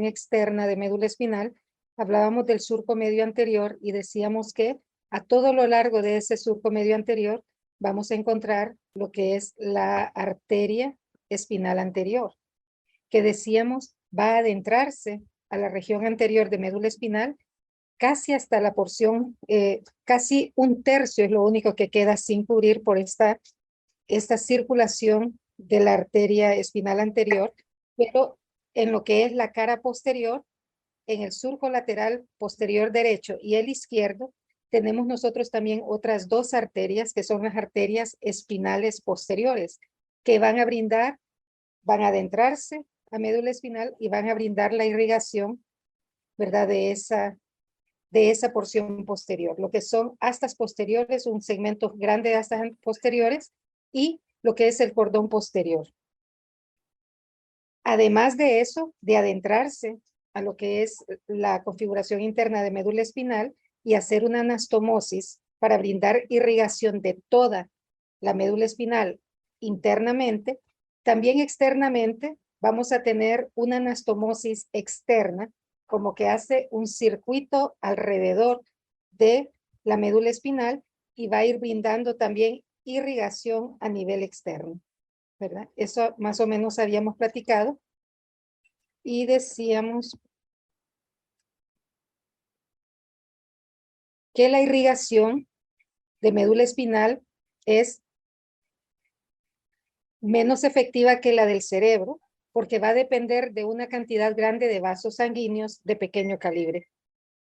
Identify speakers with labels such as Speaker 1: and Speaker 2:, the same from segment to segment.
Speaker 1: externa de médula espinal, hablábamos del surco medio anterior y decíamos que a todo lo largo de ese surco medio anterior vamos a encontrar lo que es la arteria espinal anterior, que decíamos va a adentrarse a la región anterior de médula espinal casi hasta la porción, casi un tercio es lo único que queda sin cubrir por esta circulación de la arteria espinal anterior, pero en lo que es la cara posterior, en el surco lateral posterior derecho y el izquierdo, tenemos nosotros también otras dos arterias que son las arterias espinales posteriores, que van a brindar, van a adentrarse a médula espinal y van a brindar la irrigación, ¿verdad? De esa porción posterior, lo que son astas posteriores, un segmento grande de astas posteriores y lo que es el cordón posterior. Además de eso, de adentrarse a lo que es la configuración interna de médula espinal y hacer una anastomosis para brindar irrigación de toda la médula espinal internamente, también externamente vamos a tener una anastomosis externa, como que hace un circuito alrededor de la médula espinal y va a ir brindando también irrigación a nivel externo, ¿verdad? Eso más o menos habíamos platicado y decíamos que la irrigación de médula espinal es menos efectiva que la del cerebro, porque va a depender de una cantidad grande de vasos sanguíneos de pequeño calibre.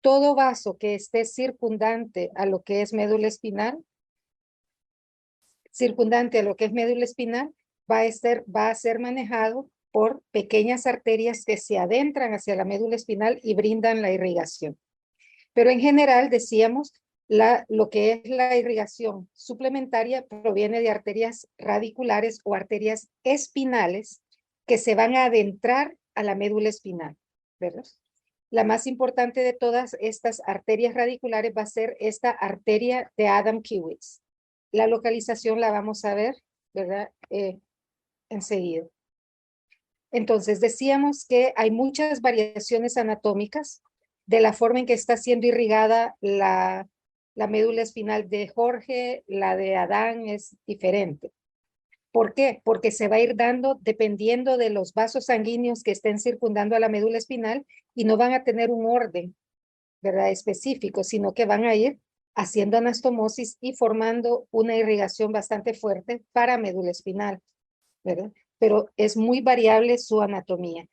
Speaker 1: Todo vaso que esté circundante a lo que es médula espinal, va a ser manejado por pequeñas arterias que se adentran hacia la médula espinal y brindan la irrigación. Pero en general decíamos, lo que es la irrigación suplementaria proviene de arterias radiculares o arterias espinales que se van a adentrar a la médula espinal, ¿verdad? La más importante de todas estas arterias radiculares va a ser esta arteria de Adam-Kiewicz. La localización la vamos a ver, ¿verdad? Enseguida. Entonces decíamos que hay muchas variaciones anatómicas de la forma en que está siendo irrigada la médula espinal de Jorge, la de Adán es diferente. ¿Por qué? Porque se va a ir dando dependiendo de los vasos sanguíneos que estén circundando a la médula espinal y no van a tener un orden, ¿verdad? Específico, sino que van a ir haciendo anastomosis y formando una irrigación bastante fuerte para médula espinal, ¿verdad? Pero es muy variable su anatomía.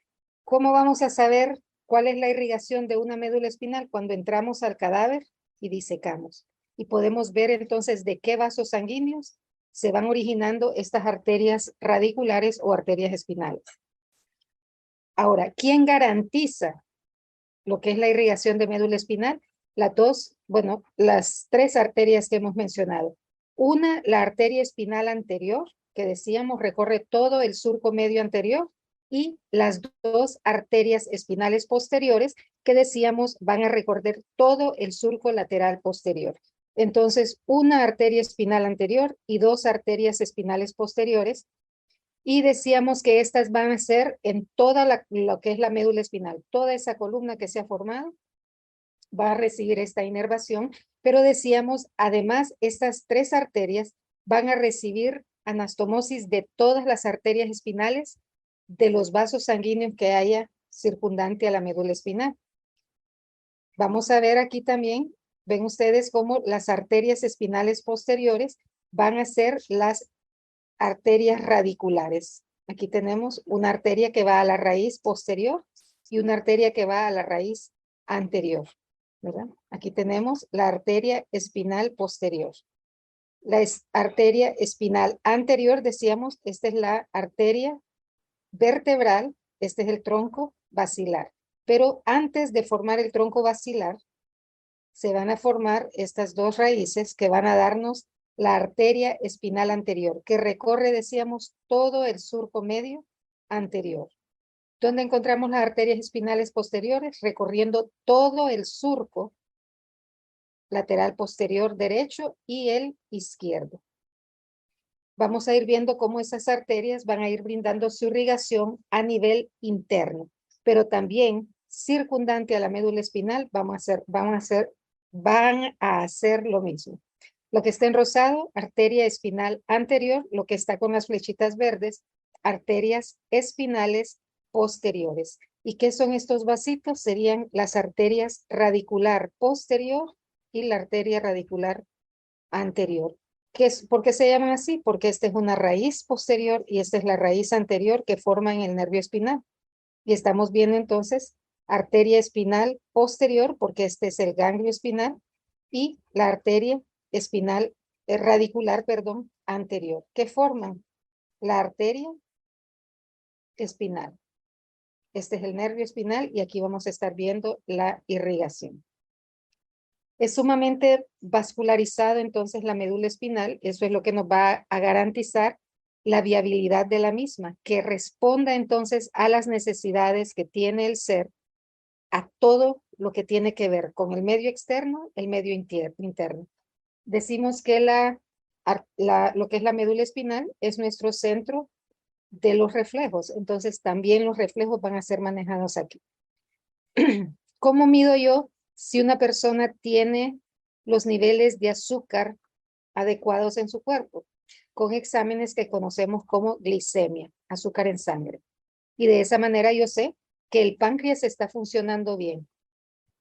Speaker 1: ¿Cómo vamos a saber cuál es la irrigación de una médula espinal? Cuando entramos al cadáver y disecamos. Y podemos ver entonces de qué vasos sanguíneos se van originando estas arterias radiculares o arterias espinales. Ahora, ¿quién garantiza lo que es la irrigación de médula espinal? Las tres arterias que hemos mencionado. Una, la arteria espinal anterior, que decíamos recorre todo el surco medio anterior, y las dos arterias espinales posteriores, que decíamos van a recorrer todo el surco lateral posterior. Entonces, una arteria espinal anterior y dos arterias espinales posteriores, y decíamos que estas van a ser en toda lo que es la médula espinal, toda esa columna que se ha formado va a recibir esta inervación, pero decíamos, además, estas tres arterias van a recibir anastomosis de todas las arterias espinales de los vasos sanguíneos que haya circundante a la médula espinal. Vamos a ver aquí también, ven ustedes cómo las arterias espinales posteriores van a ser las arterias radiculares. Aquí tenemos una arteria que va a la raíz posterior y una arteria que va a la raíz anterior, ¿verdad? Aquí tenemos la arteria espinal posterior. La arteria espinal anterior, decíamos, esta es la arteria vertebral, este es el tronco basilar. Pero antes de formar el tronco basilar, se van a formar estas dos raíces que van a darnos la arteria espinal anterior, que recorre, decíamos, todo el surco medio anterior. ¿Dónde encontramos las arterias espinales posteriores? Recorriendo todo el surco lateral posterior derecho y el izquierdo. Vamos a ir viendo cómo esas arterias van a ir brindando su irrigación a nivel interno. pero también circundante a la médula espinal van a hacer lo mismo. Lo que está en rosado, arteria espinal anterior, lo que está con las flechitas verdes, arterias espinales posteriores. ¿Y qué son estos vasitos? Serían las arterias radicular posterior y la arteria radicular anterior. ¿Por qué se llaman así? Porque esta es una raíz posterior y esta es la raíz anterior que forman el nervio espinal. Y estamos viendo entonces arteria espinal posterior, porque este es el ganglio espinal, y la arteria espinal, radicular, perdón, anterior, que forman la arteria espinal. Este es el nervio espinal y aquí vamos a estar viendo la irrigación. Es sumamente vascularizado entonces la médula espinal, eso es lo que nos va a garantizar la viabilidad de la misma, que responda entonces a las necesidades que tiene el ser, a todo lo que tiene que ver con el medio externo, el medio interno. Decimos que lo que es la médula espinal es nuestro centro de los reflejos, entonces también los reflejos van a ser manejados aquí. ¿Cómo mido yo si una persona tiene los niveles de azúcar adecuados en su cuerpo? Con exámenes que conocemos como glicemia, azúcar en sangre. Y de esa manera yo sé que el páncreas está funcionando bien.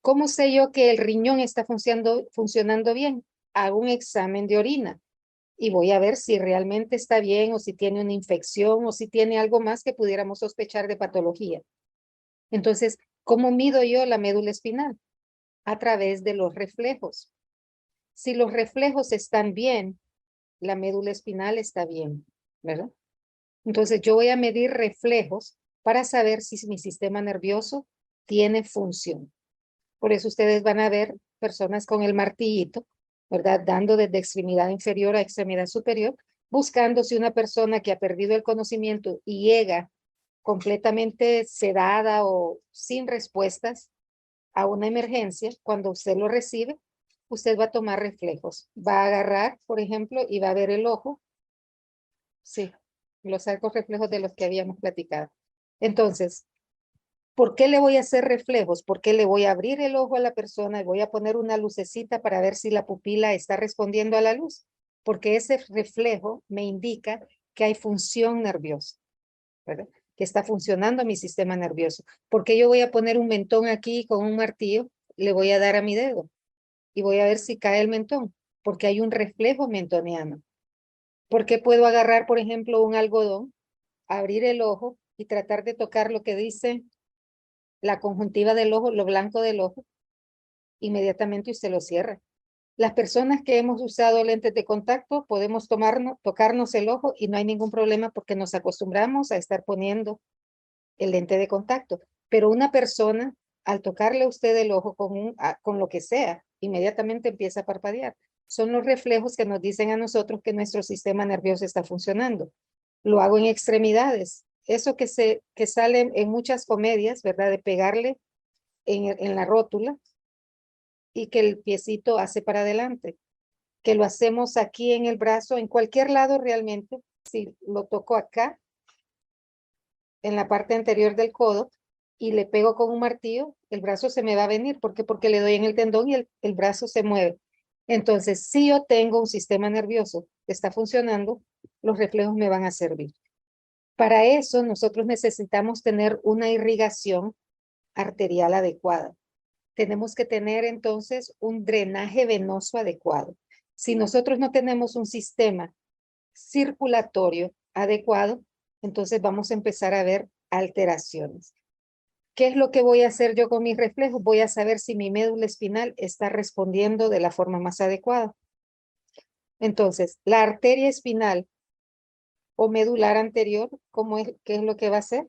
Speaker 1: ¿Cómo sé yo que el riñón está funcionando bien? Hago un examen de orina y voy a ver si realmente está bien o si tiene una infección o si tiene algo más que pudiéramos sospechar de patología. Entonces, ¿cómo mido yo la médula espinal? A través de los reflejos. Si los reflejos están bien, la médula espinal está bien, ¿verdad? Entonces, yo voy a medir reflejos para saber si mi sistema nervioso tiene función. Por eso ustedes van a ver personas con el martillito, ¿verdad? Dando desde extremidad inferior a extremidad superior, buscando si una persona que ha perdido el conocimiento y llega completamente sedada o sin respuestas a una emergencia, cuando usted lo recibe, usted va a tomar reflejos. Va a agarrar, por ejemplo, y va a ver el ojo. Sí, los arcos reflejos de los que habíamos platicado. Entonces, ¿por qué le voy a hacer reflejos? Porque le voy a abrir el ojo a la persona y voy a poner una lucecita para ver si la pupila está respondiendo a la luz. Porque ese reflejo me indica que hay función nerviosa, ¿verdad? Que está funcionando mi sistema nervioso. Porque yo voy a poner un mentón aquí con un martillo, le voy a dar a mi dedo y voy a ver si cae el mentón, porque hay un reflejo mentoniano. Porque puedo agarrar, por ejemplo, un algodón, abrir el ojo y tratar de tocar lo que dice la conjuntiva del ojo, lo blanco del ojo, inmediatamente usted lo cierra. Las personas que hemos usado lentes de contacto podemos tocarnos el ojo y no hay ningún problema porque nos acostumbramos a estar poniendo el lente de contacto. Pero una persona, al tocarle a usted el ojo con lo que sea, inmediatamente empieza a parpadear. Son los reflejos que nos dicen a nosotros que nuestro sistema nervioso está funcionando. Lo hago en extremidades. Eso que sale en muchas comedias, ¿verdad? De pegarle en la rótula y que el piecito hace para adelante. Que lo hacemos aquí en el brazo, en cualquier lado realmente. Si lo toco acá, en la parte anterior del codo, y le pego con un martillo, el brazo se me va a venir. ¿Por qué? Porque le doy en el tendón y el brazo se mueve. Entonces, si yo tengo un sistema nervioso que está funcionando, los reflejos me van a servir. Para eso, nosotros necesitamos tener una irrigación arterial adecuada. Tenemos que tener entonces un drenaje venoso adecuado. Si nosotros no tenemos un sistema circulatorio adecuado, entonces vamos a empezar a ver alteraciones. ¿Qué es lo que voy a hacer yo con mis reflejos? Voy a saber si mi médula espinal está respondiendo de la forma más adecuada. Entonces, la arteria espinal o medular anterior, ¿qué es lo que va a hacer?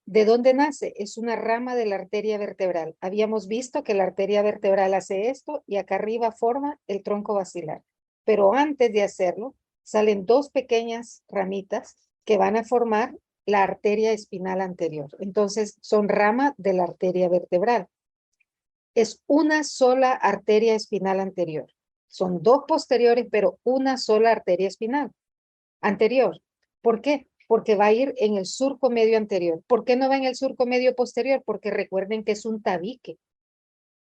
Speaker 1: ¿De dónde nace? Es una rama de la arteria vertebral. Habíamos visto que la arteria vertebral hace esto y acá arriba forma el tronco basilar. Pero antes de hacerlo, salen dos pequeñas ramitas que van a formar la arteria espinal anterior. Entonces, son rama de la arteria vertebral. Es una sola arteria espinal anterior. Son dos posteriores, pero una sola arteria espinal anterior. ¿Por qué? porque va a ir en el surco medio anterior. ¿Por qué no va en el surco medio posterior? Porque recuerden que es un tabique.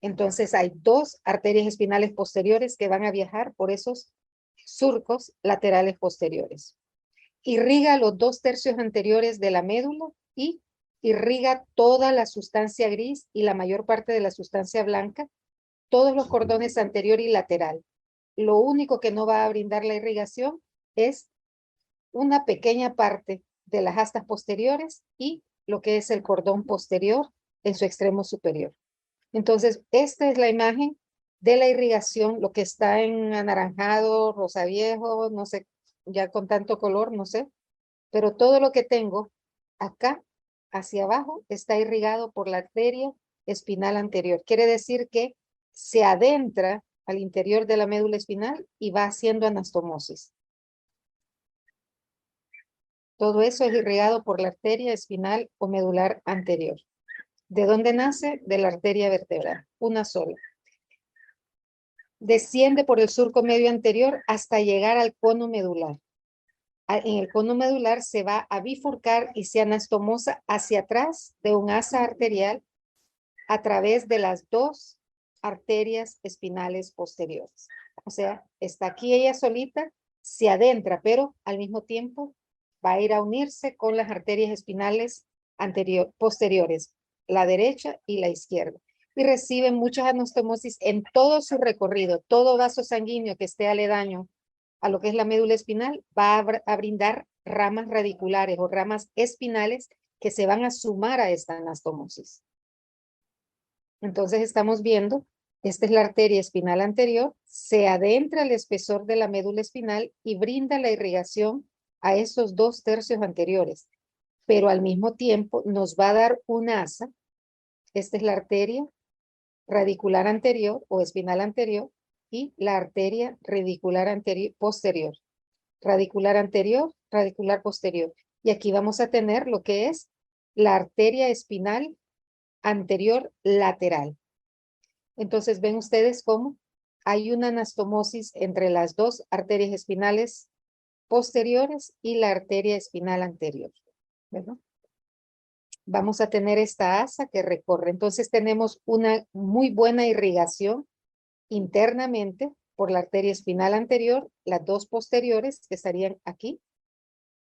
Speaker 1: Entonces hay dos arterias espinales posteriores que van a viajar por esos surcos laterales posteriores. Irriga los 2/3 anteriores de la médula y irriga toda la sustancia gris y la mayor parte de la sustancia blanca, todos los cordones anterior y lateral. Lo único que no va a brindar la irrigación es una pequeña parte de las astas posteriores y lo que es el cordón posterior en su extremo superior. Entonces, esta es la imagen de la irrigación, lo que está en anaranjado, rosa viejo, no sé, ya con tanto color, no sé, pero todo lo que tengo acá hacia abajo está irrigado por la arteria espinal anterior. Quiere decir que se adentra al interior de la médula espinal y va haciendo anastomosis. Todo eso es irrigado por la arteria espinal o medular anterior. ¿De dónde nace? De la arteria vertebral, una sola. Desciende por el surco medio anterior hasta llegar al cono medular. En el cono medular se va a bifurcar y se anastomosa hacia atrás de un asa arterial a través de las dos arterias espinales posteriores. O sea, está aquí ella solita, se adentra, pero al mismo tiempo va a ir a unirse con las arterias espinales posteriores, la derecha y la izquierda. Y recibe muchas anastomosis en todo su recorrido. Todo vaso sanguíneo que esté aledaño a lo que es la médula espinal va a brindar ramas radiculares o ramas espinales que se van a sumar a esta anastomosis. Entonces estamos viendo, esta es la arteria espinal anterior, se adentra el espesor de la médula espinal y brinda la irrigación a esos 2/3 anteriores, pero al mismo tiempo nos va a dar un asa, esta es la arteria radicular anterior o espinal anterior y la arteria radicular posterior, radicular posterior. Y aquí vamos a tener lo que es la arteria espinal anterior lateral. Entonces ven ustedes cómo hay una anastomosis entre las dos arterias espinales posteriores y la arteria espinal anterior. ¿Verdad? Vamos a tener esta asa que recorre. Entonces tenemos una muy buena irrigación internamente por la arteria espinal anterior, las dos posteriores que estarían aquí,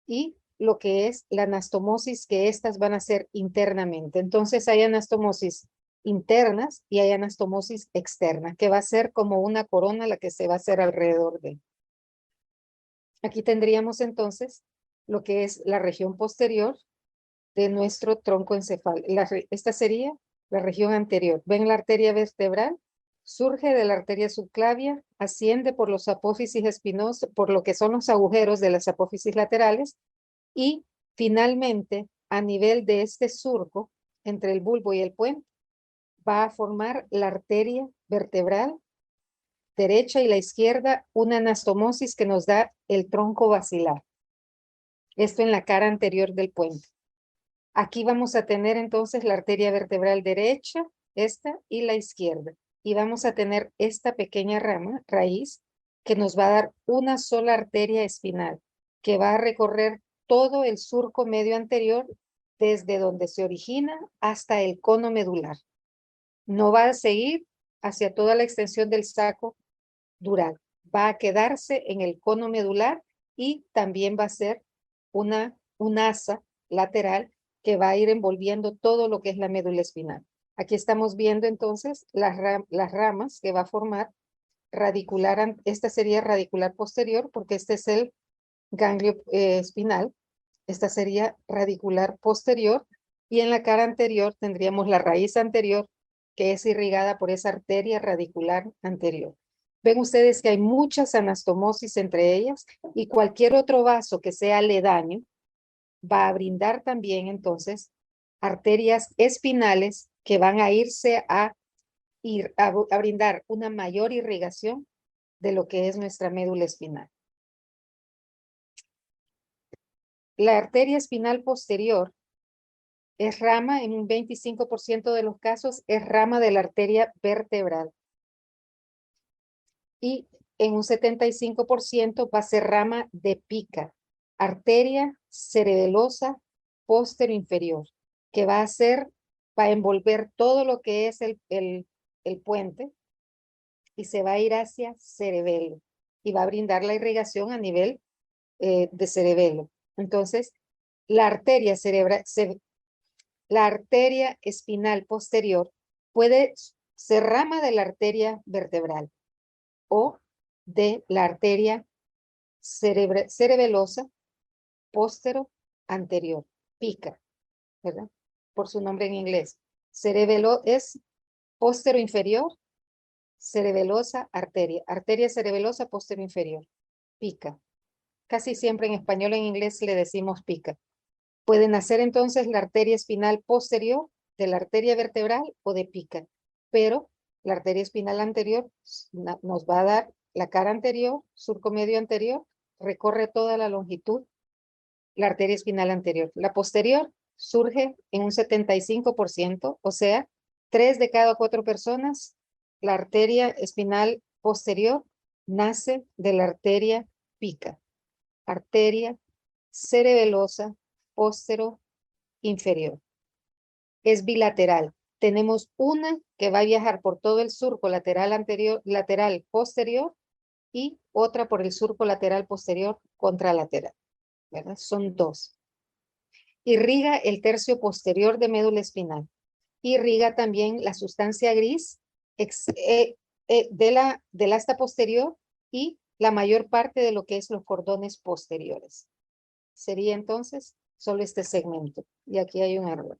Speaker 1: y lo que es la anastomosis que estas van a hacer internamente. Entonces hay anastomosis internas y hay anastomosis externa, que va a ser como una corona la que se va a hacer alrededor de. Aquí tendríamos entonces lo que es la región posterior de nuestro tronco encefálico. Esta sería la región anterior. ¿Ven la arteria vertebral? Surge de la arteria subclavia, asciende por los apófisis espinosos, por lo que son los agujeros de las apófisis laterales, y finalmente, a nivel de este surco, entre el bulbo y el puente, va a formar la arteria vertebral derecha y la izquierda, una anastomosis que nos da el tronco basilar. Esto en la cara anterior del puente. Aquí vamos a tener entonces la arteria vertebral derecha, esta y la izquierda. Y vamos a tener esta pequeña rama, raíz, que nos va a dar una sola arteria espinal, que va a recorrer todo el surco medio anterior desde donde se origina hasta el cono medular. No va a seguir hacia toda la extensión del saco dural. Va a quedarse en el cono medular y también va a ser un asa lateral que va a ir envolviendo todo lo que es la médula espinal. Aquí estamos viendo entonces las ramas que va a formar radicular, esta sería radicular posterior porque este es el ganglio espinal, esta sería radicular posterior y en la cara anterior tendríamos la raíz anterior que es irrigada por esa arteria radicular anterior. Ven ustedes que hay muchas anastomosis entre ellas y cualquier otro vaso que sea aledaño va a brindar también entonces arterias espinales que van a irse a brindar una mayor irrigación de lo que es nuestra médula espinal. La arteria espinal posterior es rama, en un 25% de los casos, es rama de la arteria vertebral. Y en un 75% va a ser rama de pica. arteria cerebelosa posterior-inferior, que va a envolver todo lo que es el puente y se va a ir hacia cerebelo y va a brindar la irrigación a nivel de cerebelo. Entonces, la arteria la arteria espinal posterior puede ser rama de la arteria vertebral o de la arteria cerebelosa póstero anterior, pica, ¿verdad? Por su nombre en inglés. Cerebelo es póstero inferior, cerebelosa arteria, arteria cerebelosa póstero inferior, pica. Casi siempre en español e en inglés le decimos pica. Puede nacer entonces la arteria espinal posterior de la arteria vertebral o de pica, pero la arteria espinal anterior nos va a dar la cara anterior, surco medio anterior, recorre toda la longitud la arteria espinal anterior. La posterior surge en un 75%, o sea, 3 de cada 4 personas, la arteria espinal posterior nace de la arteria pica, arteria cerebelosa póstero inferior. Es bilateral. Tenemos una que va a viajar por todo el surco lateral anterior, lateral posterior y otra por el surco lateral posterior contralateral. ¿Verdad? Son 2. Irriga el tercio posterior de médula espinal. Irriga también la sustancia gris del asta posterior y la mayor parte de lo que es los cordones posteriores. Sería entonces solo este segmento. Y aquí hay un error.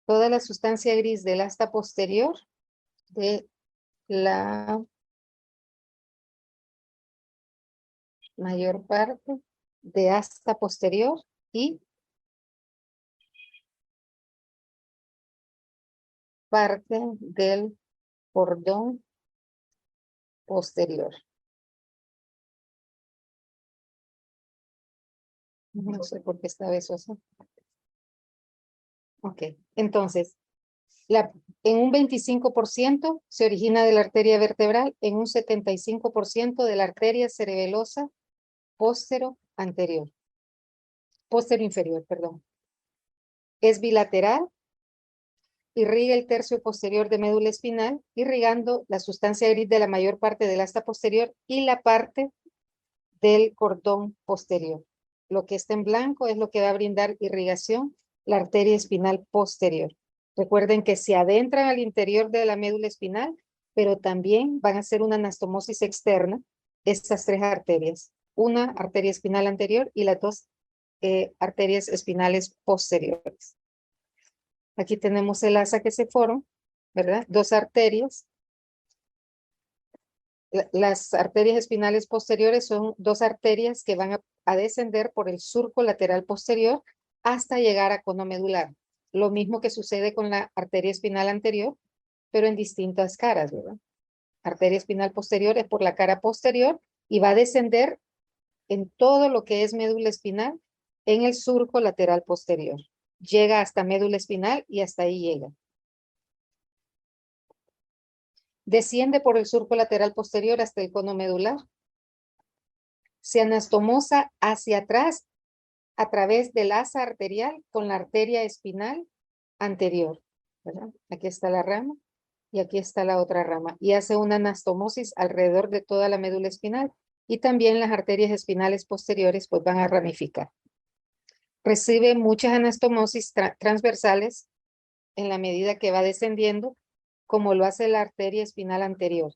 Speaker 1: Toda la sustancia gris del asta posterior de la mayor parte de asta posterior y parte del cordón posterior. No sé por qué esta vez eso. Ok, entonces, en un 25% se origina de la arteria vertebral, en un 75% de la arteria cerebelosa póstero anterior. Póstero inferior, perdón. Es bilateral, irriga el tercio posterior de médula espinal, irrigando la sustancia gris de la mayor parte del asta posterior y la parte del cordón posterior. Lo que está en blanco es lo que va a brindar irrigación, la arteria espinal posterior. Recuerden que se adentran al interior de la médula espinal, pero también van a hacer una anastomosis externa, estas 3 arterias. Una arteria espinal anterior y las 2 arterias espinales posteriores. Aquí tenemos el asa que se forma, ¿verdad? 2 arterias. Las arterias espinales posteriores son 2 arterias que van a descender por el surco lateral posterior hasta llegar a cono medular. Lo mismo que sucede con la arteria espinal anterior, pero en distintas caras, ¿verdad? Arteria espinal posterior es por la cara posterior y va a descender en todo lo que es médula espinal en el surco lateral posterior. Llega hasta médula espinal y hasta ahí llega. Desciende por el surco lateral posterior hasta el cono medular. Se anastomosa hacia atrás a través del asa arterial con la arteria espinal anterior, ¿verdad? Aquí está la rama y aquí está la otra rama. Y hace una anastomosis alrededor de toda la médula espinal y también las arterias espinales posteriores pues van a ramificar. Recibe muchas anastomosis transversales en la medida que va descendiendo, como lo hace la arteria espinal anterior.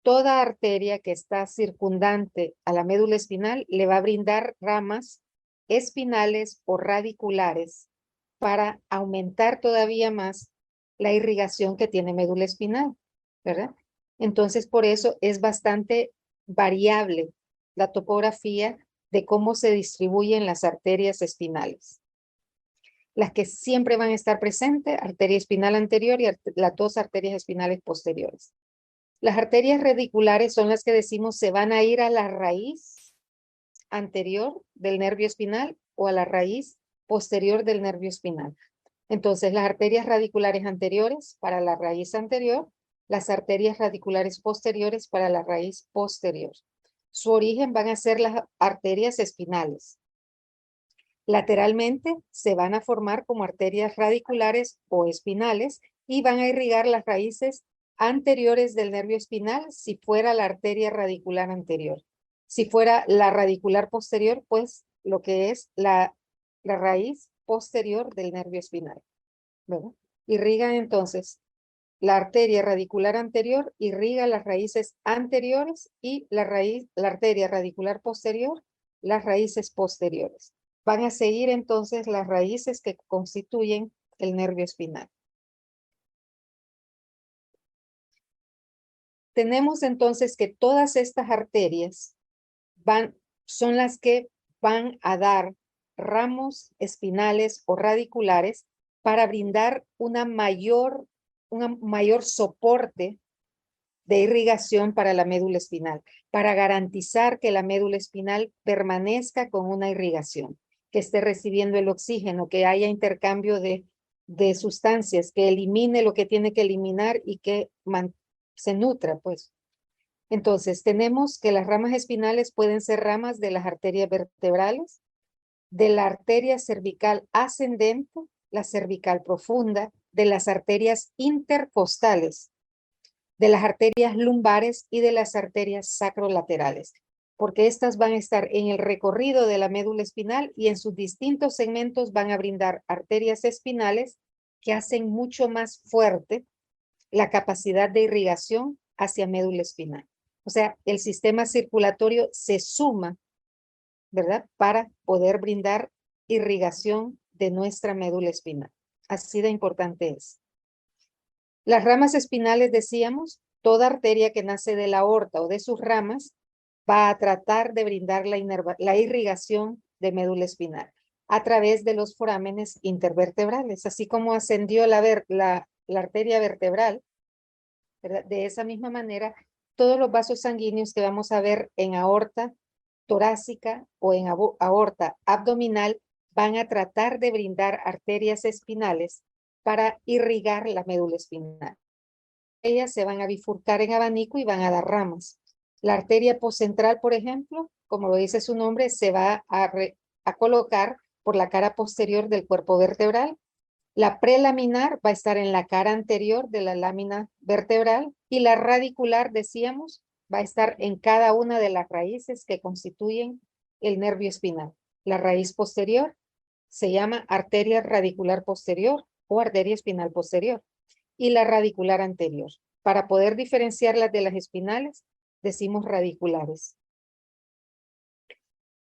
Speaker 1: Toda arteria que está circundante a la médula espinal le va a brindar ramas espinales o radiculares para aumentar todavía más la irrigación que tiene médula espinal, ¿verdad? Entonces, por eso es bastante variable la topografía de cómo se distribuyen las arterias espinales. Las que siempre van a estar presentes, arteria espinal anterior y las 2 arterias espinales posteriores. Las arterias radiculares son las que decimos se van a ir a la raíz anterior del nervio espinal o a la raíz posterior del nervio espinal. Entonces, las arterias radiculares anteriores para la raíz anterior, las arterias radiculares posteriores para la raíz posterior. Su origen van a ser las arterias espinales. Lateralmente se van a formar como arterias radiculares o espinales y van a irrigar las raíces anteriores del nervio espinal si fuera la arteria radicular anterior. Si fuera la radicular posterior, pues lo que es la raíz posterior del nervio espinal. ¿Verdad? Irrigan entonces la arteria radicular anterior, irriga las raíces anteriores y la arteria radicular posterior, las raíces posteriores. Van a seguir entonces las raíces que constituyen el nervio espinal. Tenemos entonces que todas estas arterias son las que van a dar ramos espinales o radiculares para brindar un mayor soporte de irrigación para la médula espinal, para garantizar que la médula espinal permanezca con una irrigación, que esté recibiendo el oxígeno, que haya intercambio de sustancias, que elimine lo que tiene que eliminar y que se nutra, pues. Entonces, tenemos que las ramas espinales pueden ser ramas de las arterias vertebrales, de la arteria cervical ascendente, la cervical profunda, de las arterias intercostales, de las arterias lumbares y de las arterias sacrolaterales, porque estas van a estar en el recorrido de la médula espinal y en sus distintos segmentos van a brindar arterias espinales que hacen mucho más fuerte la capacidad de irrigación hacia médula espinal. O sea, el sistema circulatorio se suma, ¿verdad? Para poder brindar irrigación de nuestra médula espinal. Así de importante es. Las ramas espinales, decíamos, toda arteria que nace de la aorta o de sus ramas va a tratar de brindar la irrigación de médula espinal a través de los forámenes intervertebrales, así como ascendió la arteria vertebral, ¿verdad? De esa misma manera, todos los vasos sanguíneos que vamos a ver en aorta torácica o en aorta abdominal van a tratar de brindar arterias espinales para irrigar la médula espinal. Ellas se van a bifurcar en abanico y van a dar ramas. La arteria poscentral, por ejemplo, como lo dice su nombre, se va a colocar por la cara posterior del cuerpo vertebral. La prelaminar va a estar en la cara anterior de la lámina vertebral y la radicular, decíamos, va a estar en cada una de las raíces que constituyen el nervio espinal. La raíz posterior se llama arteria radicular posterior o arteria espinal posterior y la radicular anterior. Para poder diferenciarlas de las espinales, decimos radiculares.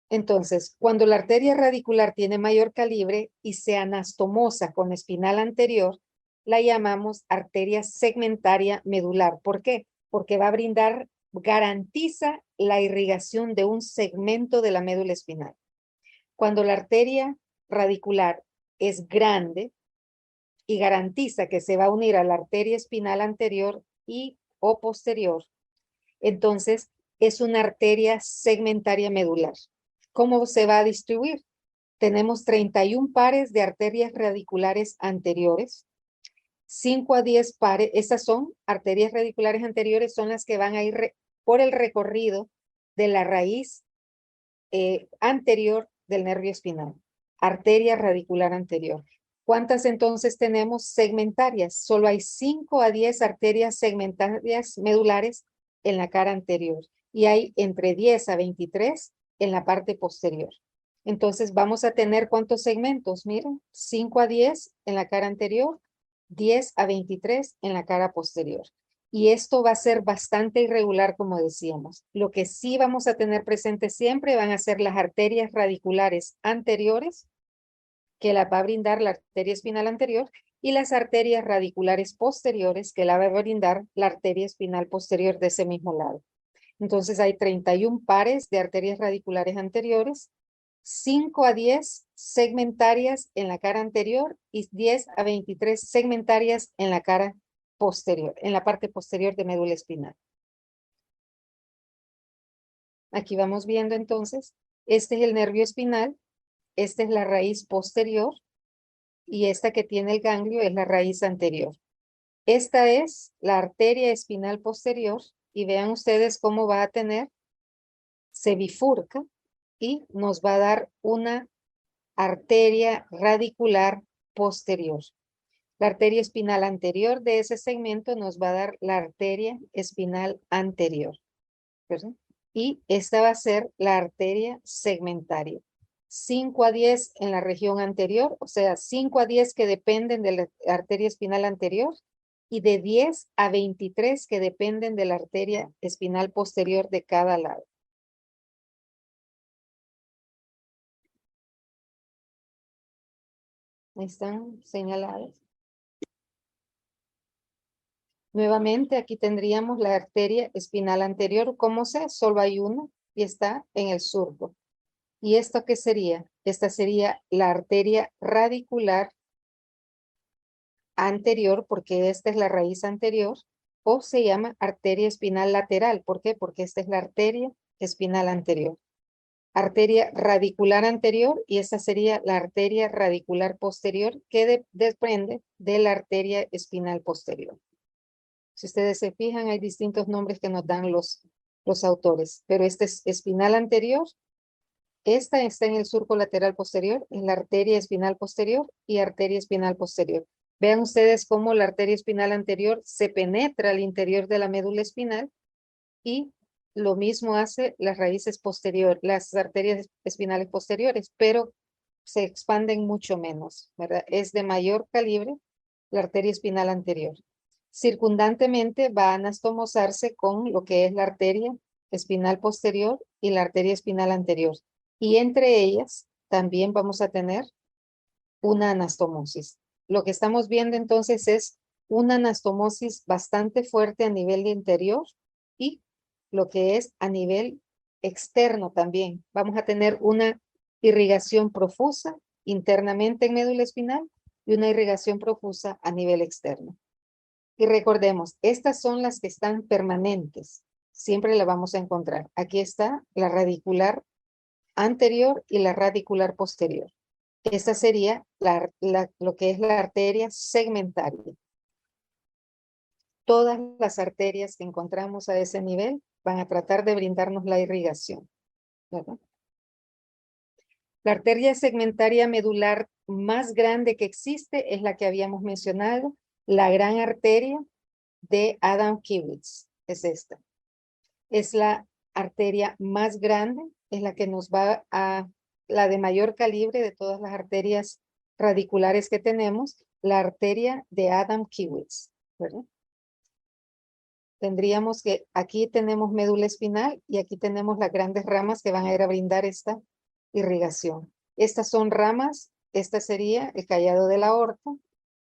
Speaker 1: Entonces, cuando la arteria radicular tiene mayor calibre y se anastomosa con la espinal anterior, la llamamos arteria segmentaria medular. ¿Por qué? Porque va a garantiza la irrigación de un segmento de la médula espinal. Cuando la arteria radicular es grande y garantiza que se va a unir a la arteria espinal anterior y o posterior, entonces es una arteria segmentaria medular. ¿Cómo se va a distribuir? Tenemos 31 pares de arterias radiculares anteriores, 5 a 10 pares, esas son arterias radiculares anteriores, son las que van a ir por el recorrido de la raíz anterior del nervio espinal, arteria radicular anterior. ¿Cuántas entonces tenemos segmentarias? Solo hay 5 a 10 arterias segmentarias medulares en la cara anterior y hay entre 10 a 23 en la parte posterior. Entonces vamos a tener ¿cuántos segmentos? Miren, 5 a 10 en la cara anterior, 10 a 23 en la cara posterior. Y esto va a ser bastante irregular, como decíamos. Lo que sí vamos a tener presente siempre van a ser las arterias radiculares anteriores, que la va a brindar la arteria espinal anterior, y las arterias radiculares posteriores, que la va a brindar la arteria espinal posterior de ese mismo lado. Entonces hay 31 pares de arterias radiculares anteriores, 5 a 10 segmentarias en la cara anterior y 10 a 23 segmentarias en la cara posterior, en la parte posterior de médula espinal. Aquí vamos viendo entonces, este es el nervio espinal esta es la raíz posterior y esta que tiene el ganglio es la raíz anterior. Esta es la arteria espinal posterior y vean ustedes cómo va a tener, se bifurca y nos va a dar una arteria radicular posterior. La arteria espinal anterior de ese segmento nos va a dar la arteria espinal anterior, ¿verdad? Y esta va a ser la arteria segmentaria. 5 a 10 en la región anterior, o sea, 5 a 10 que dependen de la arteria espinal anterior y de 10 a 23 que dependen de la arteria espinal posterior de cada lado. Ahí están señaladas. Nuevamente, aquí tendríamos la arteria espinal anterior. ¿Cómo sé? Solo hay una y está en el surco. ¿Y esto qué sería? Esta sería la arteria radicular anterior, porque esta es la raíz anterior, o se llama arteria espinal lateral. ¿Por qué? Porque esta es la arteria espinal anterior. Arteria radicular anterior y esta sería la arteria radicular posterior que desprende de la arteria espinal posterior. Si ustedes se fijan, hay distintos nombres que nos dan los autores, pero este es espinal anterior. Esta está en el surco lateral posterior, en la arteria espinal posterior y arteria espinal posterior. Vean ustedes cómo la arteria espinal anterior se penetra al interior de la médula espinal y lo mismo hace las raíces posteriores, las arterias espinales posteriores, pero se expanden mucho menos, ¿verdad? Es de mayor calibre la arteria espinal anterior. Circundantemente va a anastomosarse con lo que es la arteria espinal posterior y la arteria espinal anterior. Y entre ellas también vamos a tener una anastomosis. Lo que estamos viendo entonces es una anastomosis bastante fuerte a nivel de interior y lo que es a nivel externo también. Vamos a tener una irrigación profusa internamente en médula espinal y una irrigación profusa a nivel externo. Y recordemos, estas son las que están permanentes. Siempre la vamos a encontrar. Aquí está la radicular anterior y la radicular posterior. Esta sería lo que es la arteria segmentaria. Todas las arterias que encontramos a ese nivel van a tratar de brindarnos la irrigación, ¿verdad? La arteria segmentaria medular más grande que existe es la que habíamos mencionado, la gran arteria de Adam-Kiewicz, es esta. Es la arteria más grande, es la que nos va a, la de mayor calibre de todas las arterias radiculares que tenemos, la arteria de Adam-Kiewicz, ¿verdad? Tendríamos que, aquí tenemos médula espinal y aquí tenemos las grandes ramas que van a ir a brindar esta irrigación. Estas son ramas, esta sería el callado de la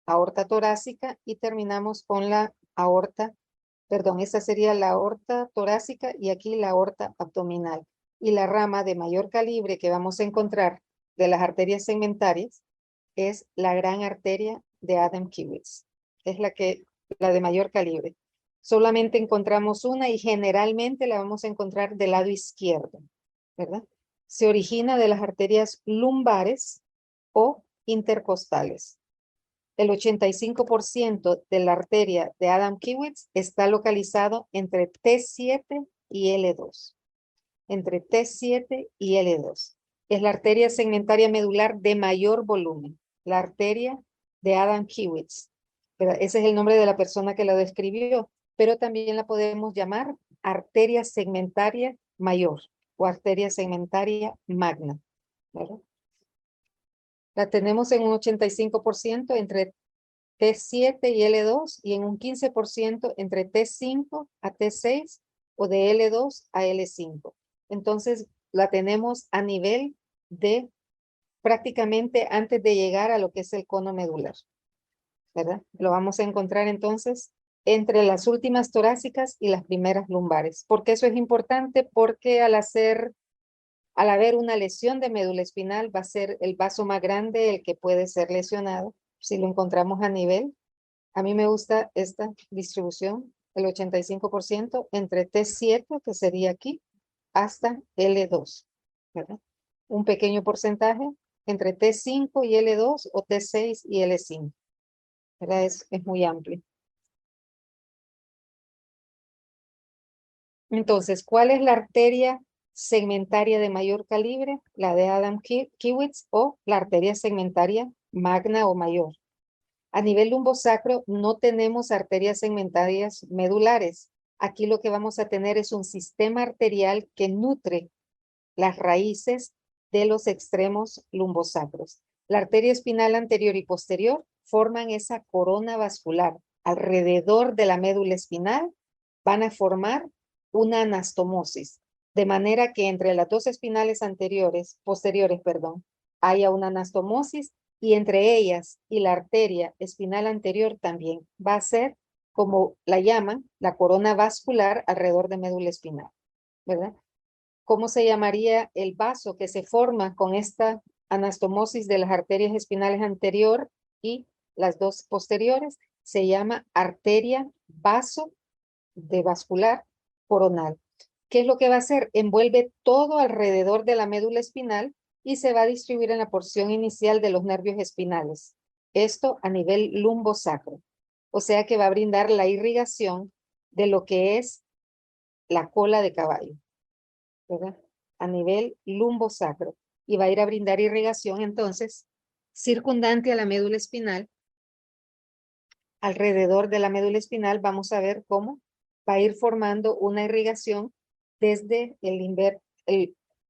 Speaker 1: aorta torácica y terminamos con la aorta, perdón, esta sería la aorta torácica y aquí la aorta abdominal. Y la rama de mayor calibre que vamos a encontrar de las arterias segmentarias es la gran arteria de Adam-Kiewicz. Es la de mayor calibre. Solamente encontramos una y generalmente la vamos a encontrar del lado izquierdo, ¿verdad? Se origina de las arterias lumbares o intercostales. El 85% de la arteria de Adam-Kiewicz está localizado entre T7 y L2. Entre T7 y L2. Es la arteria segmentaria medular de mayor volumen. La arteria de Adam-Kiewicz. Ese es el nombre de la persona que la describió, pero también la podemos llamar arteria segmentaria mayor o arteria segmentaria magna, ¿verdad? La tenemos en un 85% entre T7 y L2 y en un 15% entre T5 a T6 o de L2 a L5. Entonces la tenemos a nivel de prácticamente antes de llegar a lo que es el cono medular, ¿verdad? Lo vamos a encontrar entonces entre las últimas torácicas y las primeras lumbares. ¿Por qué eso es importante? Porque al haber una lesión de médula espinal va a ser el vaso más grande el que puede ser lesionado si lo encontramos a nivel. A mí me gusta esta distribución, el 85% entre T7, que sería aquí, hasta L2, ¿verdad? Un pequeño porcentaje entre T5 y L2 o T6 y L5. ¿Verdad? Es muy amplio. Entonces, ¿cuál es la arteria segmentaria de mayor calibre? La de Adam Kiewitz o la arteria segmentaria magna o mayor. A nivel lumbosacro no tenemos arterias segmentarias medulares. Aquí lo que vamos a tener es un sistema arterial que nutre las raíces de los extremos lumbosacros. La arteria espinal anterior y posterior forman esa corona vascular. Alrededor de la médula espinal van a formar una anastomosis, de manera que entre las dos espinales posteriores, haya una anastomosis y entre ellas y la arteria espinal anterior también va a ser como la llaman, la corona vascular alrededor de médula espinal, ¿verdad? ¿Cómo se llamaría el vaso que se forma con esta anastomosis de las arterias espinales anterior y las dos posteriores? Se llama arteria vaso de vascular coronal. ¿Qué es lo que va a hacer? Envuelve todo alrededor de la médula espinal y se va a distribuir en la porción inicial de los nervios espinales. Esto a nivel lumbosacro. O sea que va a brindar la irrigación de lo que es la cola de caballo, ¿verdad? A nivel lumbosacro. Y va a ir a brindar irrigación entonces circundante a la médula espinal. Alrededor de la médula espinal vamos a ver cómo va a ir formando una irrigación desde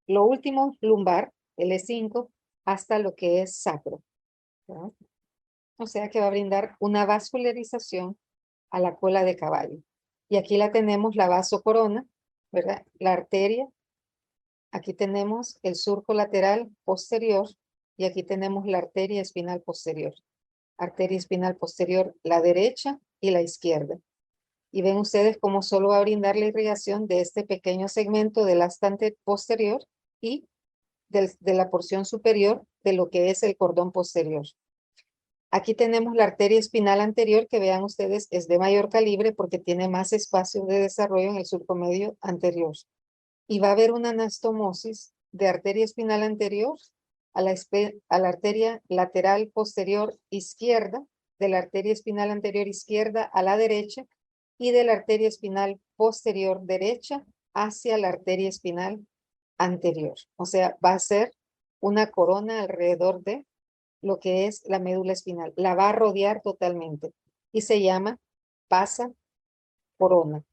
Speaker 1: lo último lumbar, L5, hasta lo que es sacro, ¿verdad? O sea que va a brindar una vascularización a la cola de caballo. Y aquí la tenemos la vasocorona, ¿verdad? La arteria. Aquí tenemos el surco lateral posterior y aquí tenemos la arteria espinal posterior. Arteria espinal posterior, la derecha y la izquierda. Y ven ustedes cómo solo va a brindar la irrigación de este pequeño segmento del astante posterior y de la porción superior de lo que es el cordón posterior. Aquí tenemos la arteria espinal anterior, que vean ustedes es de mayor calibre porque tiene más espacio de desarrollo en el surco medio anterior. Y va a haber una anastomosis de arteria espinal anterior a la arteria lateral posterior izquierda, de la arteria espinal anterior izquierda a la derecha y de la arteria espinal posterior derecha hacia la arteria espinal anterior. O sea, va a ser una corona alrededor de lo que es la médula espinal. La va a rodear totalmente y se llama pasa corona.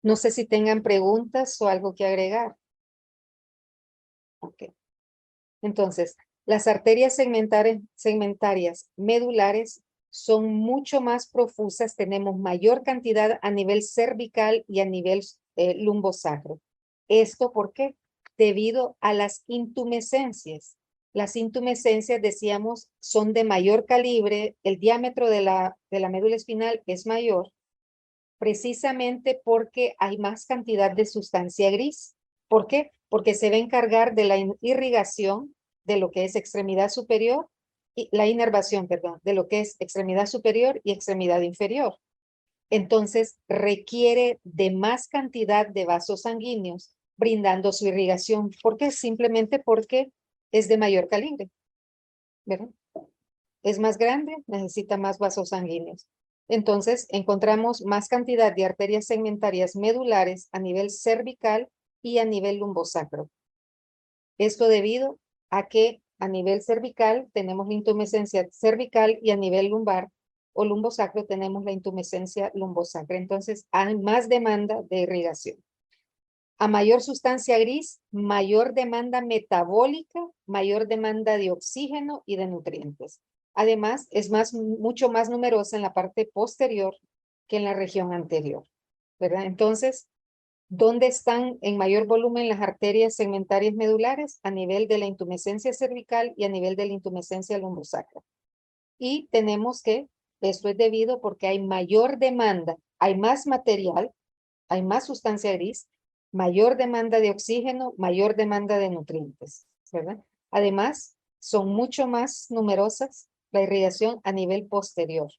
Speaker 1: No sé si tengan preguntas o algo que agregar. Ok. Entonces, las arterias segmentarias medulares son mucho más profusas, tenemos mayor cantidad a nivel cervical y a nivel lumbosacro. ¿Esto por qué? Debido a las intumescencias. Las intumescencias, decíamos, son de mayor calibre, el diámetro de la médula espinal es mayor, precisamente porque hay más cantidad de sustancia gris. ¿Por qué? Porque se va a encargar de la irrigación de lo que es extremidad superior y la inervación, perdón, de lo que es extremidad superior y extremidad inferior. Entonces requiere de más cantidad de vasos sanguíneos brindando su irrigación. ¿Por qué? Simplemente porque es de mayor calibre, ¿verdad? Es más grande, necesita más vasos sanguíneos. Entonces, encontramos más cantidad de arterias segmentarias medulares a nivel cervical y a nivel lumbosacro. Esto debido a que a nivel cervical tenemos la intumescencia cervical y a nivel lumbar o lumbosacro tenemos la intumescencia lumbosacra. Entonces, hay más demanda de irrigación. A mayor sustancia gris, mayor demanda metabólica, mayor demanda de oxígeno y de nutrientes. Además, es mucho más numerosa en la parte posterior que en la región anterior, ¿verdad? Entonces, ¿dónde están en mayor volumen las arterias segmentarias medulares? A nivel de la intumescencia cervical y a nivel de la intumescencia lumbosacra. Y tenemos que, esto es debido porque hay mayor demanda, hay más material, hay más sustancia gris, mayor demanda de oxígeno, mayor demanda de nutrientes, ¿verdad? Además, son mucho más numerosas la irrigación a nivel posterior.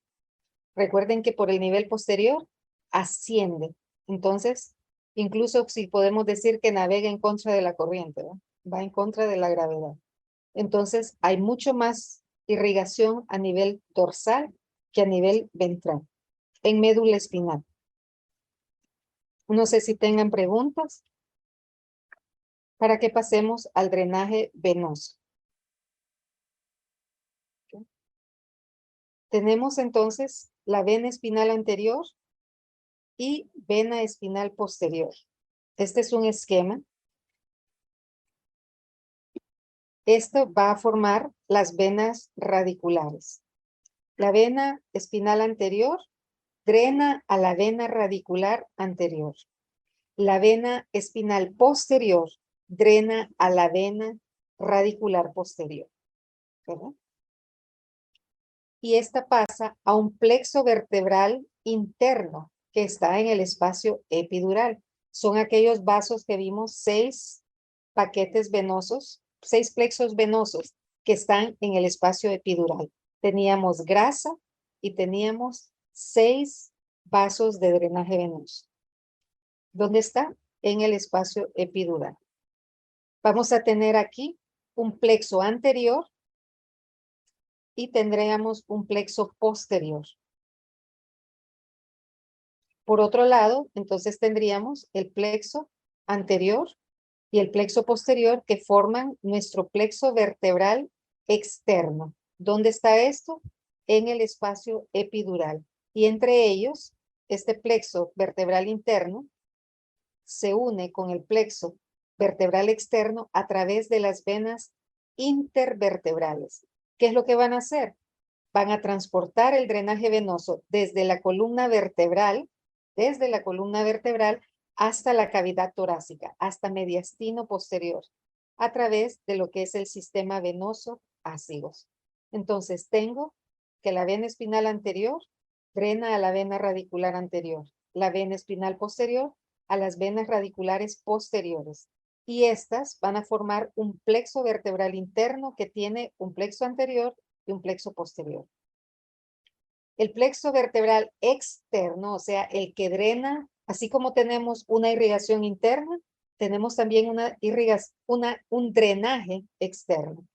Speaker 1: Recuerden que por el nivel posterior asciende. Entonces, Incluso si podemos decir que navega en contra de la corriente, ¿no? Va en contra de la gravedad. Entonces, hay mucho más irrigación a nivel dorsal que a nivel ventral, en médula espinal. No sé si tengan preguntas para que pasemos al drenaje venoso. ¿Okay? Tenemos entonces la vena espinal anterior y vena espinal posterior. Este es un esquema. Esto va a formar las venas radiculares. La vena espinal anterior drena a la vena radicular anterior. La vena espinal posterior drena a la vena radicular posterior. ¿Verdad? Y esta pasa a un plexo vertebral interno que está en el espacio epidural. Son aquellos vasos que vimos, 6 paquetes venosos, 6 plexos venosos que están en el espacio epidural. Teníamos grasa y teníamos 6 vasos de drenaje venoso. ¿Dónde está? En el espacio epidural. Vamos a tener aquí un plexo anterior y tendríamos un plexo posterior. Por otro lado, entonces tendríamos el plexo anterior y el plexo posterior que forman nuestro plexo vertebral externo. ¿Dónde está esto? En el espacio epidural. Y entre ellos, este plexo vertebral interno se une con el plexo vertebral externo a través de las venas intervertebrales. ¿Qué es lo que van a hacer? Van a transportar el drenaje venoso desde la columna vertebral, hasta la cavidad torácica, hasta mediastino posterior, a través de lo que es el sistema venoso ácigos. Entonces tengo que la vena espinal anterior drena a la vena radicular anterior, la vena espinal posterior a las venas radiculares posteriores. Y estas van a formar un plexo vertebral interno que tiene un plexo anterior y un plexo posterior. El plexo vertebral externo, o sea, el que drena, así como tenemos una irrigación interna, tenemos también un drenaje externo.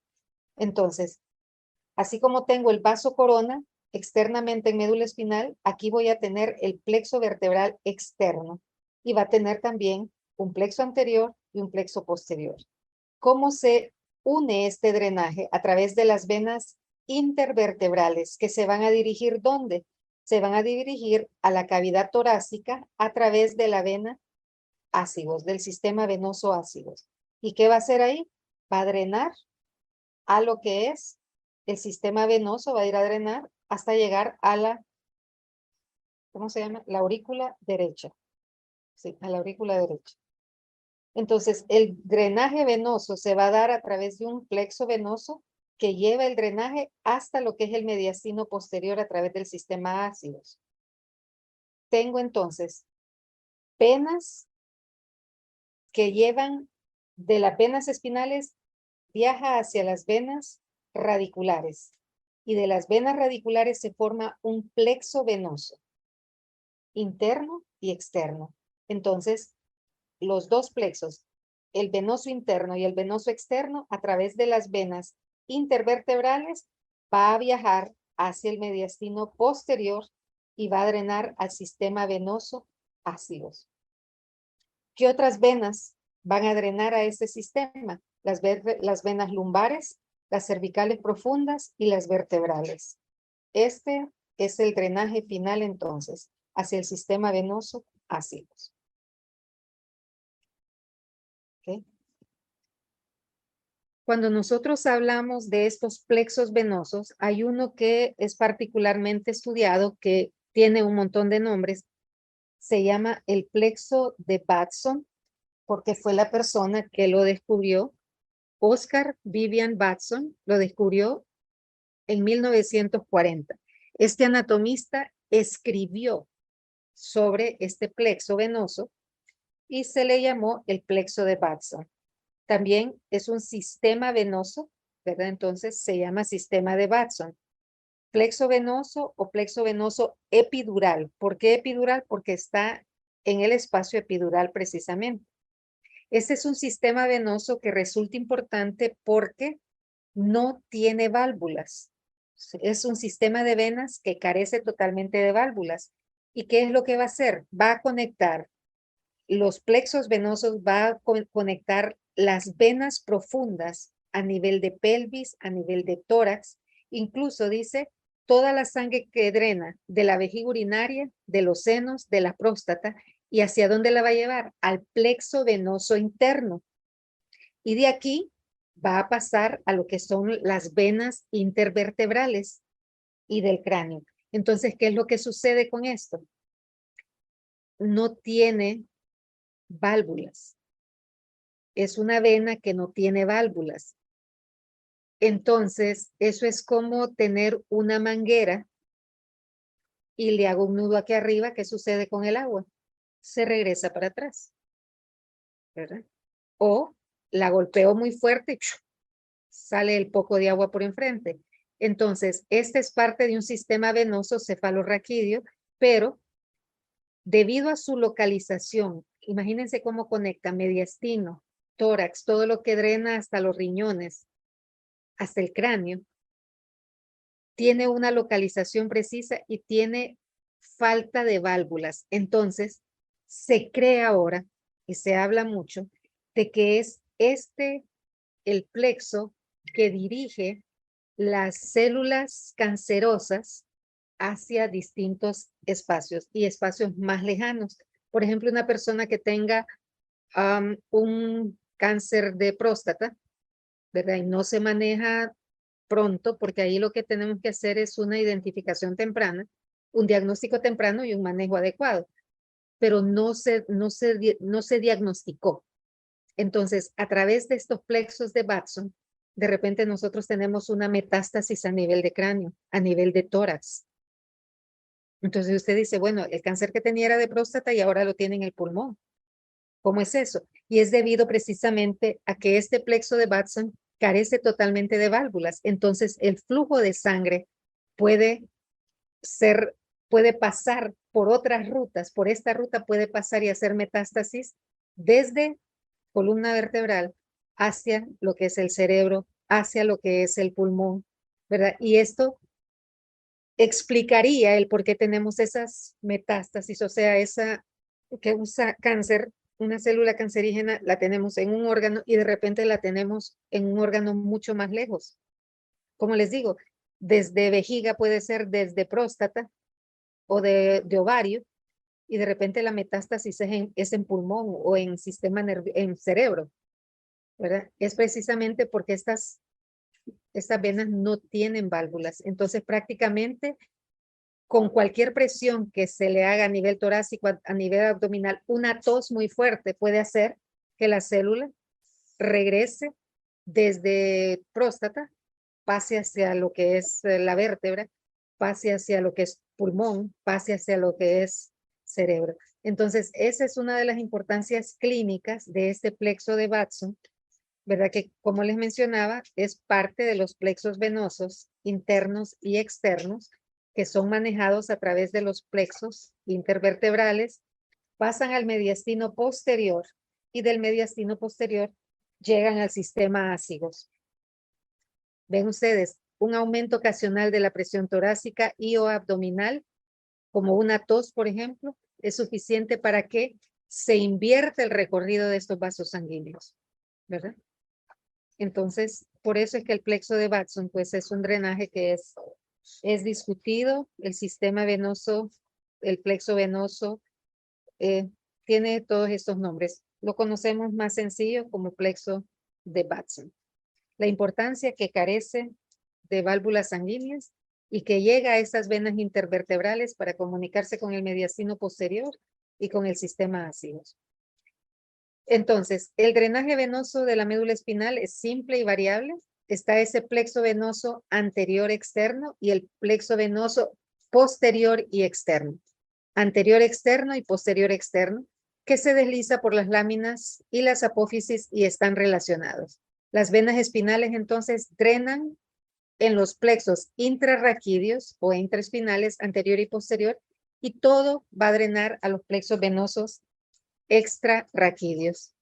Speaker 1: Entonces, así como tengo el vaso corona externamente en médula espinal, aquí voy a tener el plexo vertebral externo y va a tener también un plexo anterior y un plexo posterior. ¿Cómo se une este drenaje? A través de las venas intervertebrales que se van a dirigir ¿dónde? Se van a dirigir a la cavidad torácica a través de la vena ácigos, del sistema venoso ácigos. ¿Y qué va a hacer ahí? Va a drenar a lo que es el sistema venoso, va a ir a drenar hasta llegar a la, ¿cómo se llama? La aurícula derecha. Sí, a la aurícula derecha. Entonces, el drenaje venoso se va a dar a través de un plexo venoso que lleva el drenaje hasta lo que es el mediastino posterior a través del sistema ácidos. Tengo entonces venas que llevan de las venas espinales, viaja hacia las venas radiculares. Y de las venas radiculares se forma un plexo venoso, interno y externo. Entonces, los dos plexos, el venoso interno y el venoso externo, a través de las venas intervertebrales, va a viajar hacia el mediastino posterior y va a drenar al sistema venoso ácidos. ¿Qué otras venas van a drenar a ese sistema? Las venas lumbares, las cervicales profundas y las vertebrales. Este es el drenaje final entonces hacia el sistema venoso ácidos. ¿Okay? Cuando nosotros hablamos de estos plexos venosos, hay uno que es particularmente estudiado, que tiene un montón de nombres. Se llama el plexo de Batson, porque fue la persona que lo descubrió. Oscar Vivian Batson lo descubrió en 1940. Este anatomista escribió sobre este plexo venoso y se le llamó el plexo de Batson. También es un sistema venoso, ¿verdad? Entonces se llama sistema de Batson. Plexo venoso o plexo venoso epidural. ¿Por qué epidural? Porque está en el espacio epidural precisamente. Este es un sistema venoso que resulta importante porque no tiene válvulas. Es un sistema de venas que carece totalmente de válvulas. ¿Y qué es lo que va a hacer? Va a conectar los plexos venosos, va a conectar las venas profundas a nivel de pelvis, a nivel de tórax. Incluso dice toda la sangre que drena de la vejiga urinaria, de los senos, de la próstata. ¿Y hacia dónde la va a llevar? Al plexo venoso interno. Y de aquí va a pasar a lo que son las venas intervertebrales y del cráneo. Entonces, ¿qué es lo que sucede con esto? No tiene válvulas. Es una vena que no tiene válvulas. Entonces, eso es como tener una manguera y le hago un nudo aquí arriba. ¿Qué sucede con el agua? Se regresa para atrás, ¿verdad? O la golpeo muy fuerte y sale el poco de agua por enfrente. Entonces, este es parte de un sistema venoso cefalorraquídeo, pero debido a su localización, imagínense cómo conecta mediastino, tórax, todo lo que drena hasta los riñones, hasta el cráneo, tiene una localización precisa y tiene falta de válvulas. Entonces, se cree ahora, y se habla mucho, de que es este el plexo que dirige las células cancerosas hacia distintos espacios y espacios más lejanos. Por ejemplo, una persona que tenga un cáncer de próstata, ¿verdad? Y no se maneja pronto, porque ahí lo que tenemos que hacer es una identificación temprana, un diagnóstico temprano y un manejo adecuado, pero no se diagnosticó. Entonces, a través de estos plexos de Batson, de repente nosotros tenemos una metástasis a nivel de cráneo, a nivel de tórax. Entonces usted dice, bueno, el cáncer que tenía era de próstata y ahora lo tiene en el pulmón. ¿Cómo es eso? Y es debido precisamente a que este plexo de Batson carece totalmente de válvulas. Entonces el flujo de sangre puede ser, puede pasar por otras rutas. Por esta ruta puede pasar y hacer metástasis desde columna vertebral hacia lo que es el cerebro, hacia lo que es el pulmón, ¿verdad? Y esto explicaría el por qué tenemos esas metástasis, o sea, esa que usa cáncer, una célula cancerígena, la tenemos en un órgano y de repente la tenemos en un órgano mucho más lejos. Como les digo, desde vejiga puede ser desde próstata o de ovario y de repente la metástasis es en pulmón o en sistema en cerebro, ¿verdad? Es precisamente porque estas venas no tienen válvulas. Entonces prácticamente con cualquier presión que se le haga a nivel torácico, a nivel abdominal, una tos muy fuerte puede hacer que la célula regrese desde próstata, pase hacia lo que es la vértebra, pase hacia lo que es pulmón, pase hacia lo que es cerebro. Entonces, esa es una de las importancias clínicas de este plexo de Batson, ¿verdad? Que, como les mencionaba, es parte de los plexos venosos internos y externos que son manejados a través de los plexos intervertebrales, pasan al mediastino posterior y del mediastino posterior llegan al sistema ácigos. Ven ustedes, un aumento ocasional de la presión torácica y o abdominal, como una tos, por ejemplo, es suficiente para que se invierta el recorrido de estos vasos sanguíneos, ¿verdad? Entonces, por eso es que el plexo de Batson, pues es un drenaje que es discutido. El sistema venoso, el plexo venoso, tiene todos estos nombres. Lo conocemos más sencillo como plexo de Batson. La importancia que carece de válvulas sanguíneas y que llega a esas venas intervertebrales para comunicarse con el mediastino posterior y con el sistema ácidos. Entonces, el drenaje venoso de la médula espinal es simple y variable. Está ese plexo venoso anterior externo y el plexo venoso posterior y externo. Anterior externo y posterior externo, que se desliza por las láminas y las apófisis y están relacionados. Las venas espinales entonces drenan en los plexos intrarraquídeos o intraespinales anterior y posterior y todo va a drenar a los plexos venosos extrarraquídeos.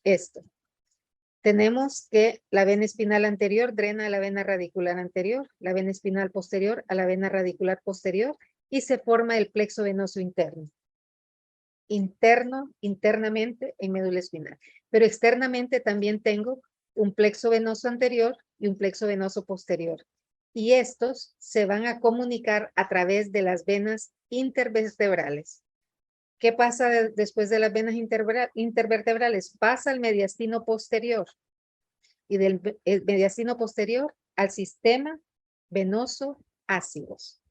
Speaker 1: Esto. Tenemos que la vena espinal anterior drena a la vena radicular anterior, la vena espinal posterior a la vena radicular posterior y se forma el plexo venoso interno. Internamente en médula espinal. Pero externamente también tengo un plexo venoso anterior y un plexo venoso posterior. Y estos se van a comunicar a través de las venas intervertebrales. ¿Qué pasa después de las venas intervertebrales? Pasa al mediastino posterior y del mediastino posterior al sistema venoso ácidos.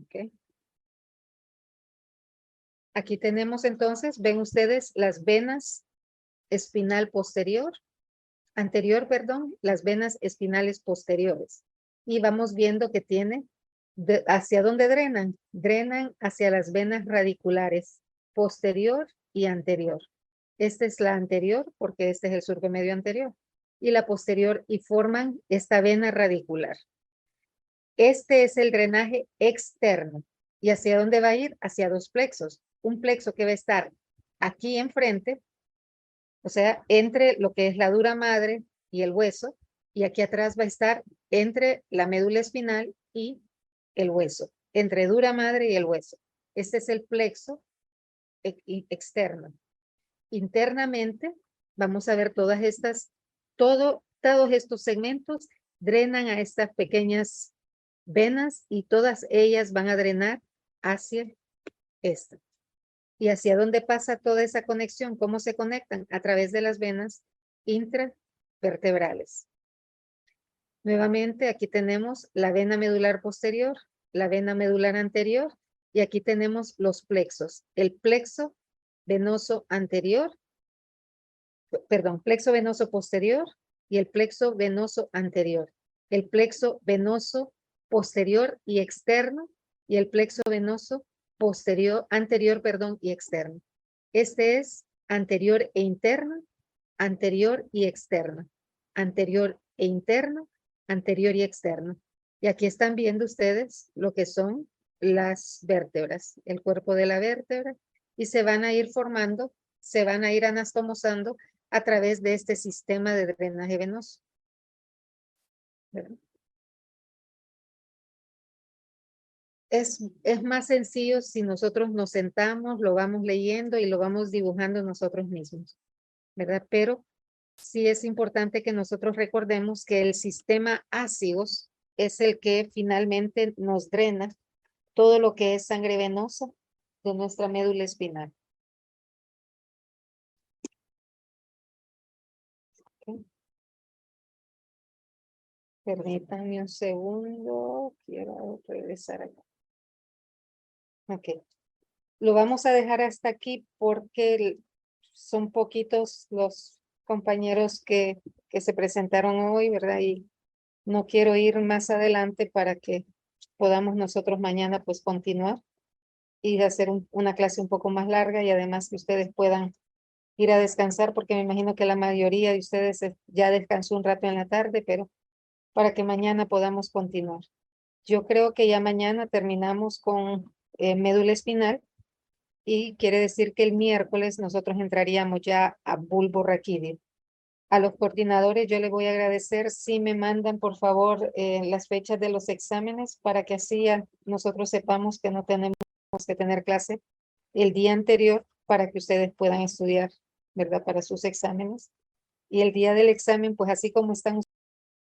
Speaker 1: Okay. Aquí tenemos entonces, ven ustedes las venas espinal posterior, anterior, perdón, las venas espinales posteriores. Y vamos viendo que tiene, ¿hacia dónde drenan? Drenan hacia las venas radiculares, posterior y anterior. Esta es la anterior, porque este es el surco medio anterior. Y la posterior, y forman esta vena radicular. Este es el drenaje externo. ¿Y hacia dónde va a ir? Hacia dos plexos. Un plexo que va a estar aquí enfrente, o sea, entre lo que es la dura madre y el hueso, y aquí atrás va a estar entre la médula espinal y el hueso, entre dura madre y el hueso. Este es el plexo externo. Internamente, vamos a ver todos estos segmentos drenan a estas pequeñas venas y todas ellas van a drenar hacia esta. ¿Y hacia dónde pasa toda esa conexión? ¿Cómo se conectan? A través de las venas intravertebrales. Nuevamente, aquí tenemos la vena medular posterior, la vena medular anterior, y aquí tenemos los plexos. El plexo venoso anterior, perdón, plexo venoso posterior y el plexo venoso anterior. El plexo venoso posterior y externo y el plexo venoso anterior, perdón, y externo. Este es anterior e interno, anterior y externo, anterior e interno, anterior y externo. Y aquí están viendo ustedes lo que son las vértebras, el cuerpo de la vértebra, y se van a ir formando, se van a ir anastomosando a través de este sistema de drenaje venoso. ¿Verdad? Es más sencillo si nosotros nos sentamos, lo vamos leyendo y lo vamos dibujando nosotros mismos, ¿verdad? Pero sí es importante que nosotros recordemos que el sistema ácidos es el que finalmente nos drena todo lo que es sangre venosa de nuestra médula espinal. ¿Okay? Permítanme un segundo, quiero regresar acá. Ok. Lo vamos a dejar hasta aquí porque son poquitos los compañeros que se presentaron hoy, ¿verdad? Y no quiero ir más adelante para que podamos nosotros mañana pues continuar y hacer una clase un poco más larga y además que ustedes puedan ir a descansar porque me imagino que la mayoría de ustedes ya descansó un rato en la tarde, pero para que mañana podamos continuar. Yo creo que ya mañana terminamos con médula espinal. Y quiere decir que el miércoles nosotros entraríamos ya a bulbo raquídeo. A los coordinadores yo les voy a agradecer si me mandan por favor las fechas de los exámenes para que así nosotros sepamos que no tenemos que tener clase el día anterior para que ustedes puedan estudiar, ¿verdad? Para sus exámenes. Y el día del examen, pues así como están